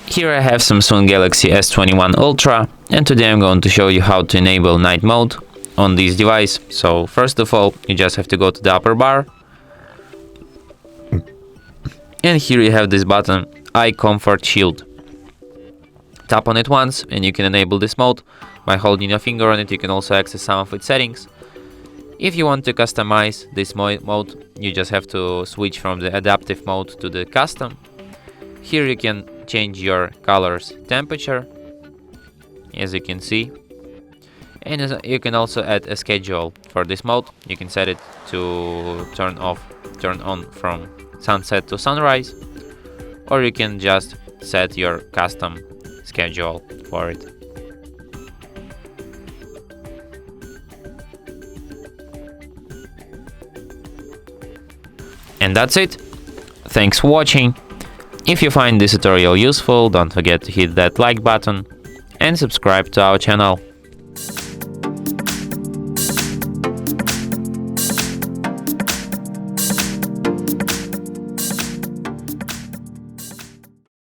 Here I have Samsung Galaxy S21 Ultra, and today I'm going to show you how to enable night mode on this device. So first of all, you just have to go to the upper bar, and here you have this button, Eye Comfort Shield. Tap on it once and you can enable this mode. By holding your finger on it, you can also access some of its settings. If you want to customize this mode, you just have to switch from the adaptive mode to the custom. Here you can change your color's temperature, as you can see, and you can also add a schedule for this mode. You can set it to turn on from sunset to sunrise, or you can just set your custom schedule for it. And that's it. Thanks for watching. If you find this tutorial useful, don't forget to hit that like button and subscribe to our channel.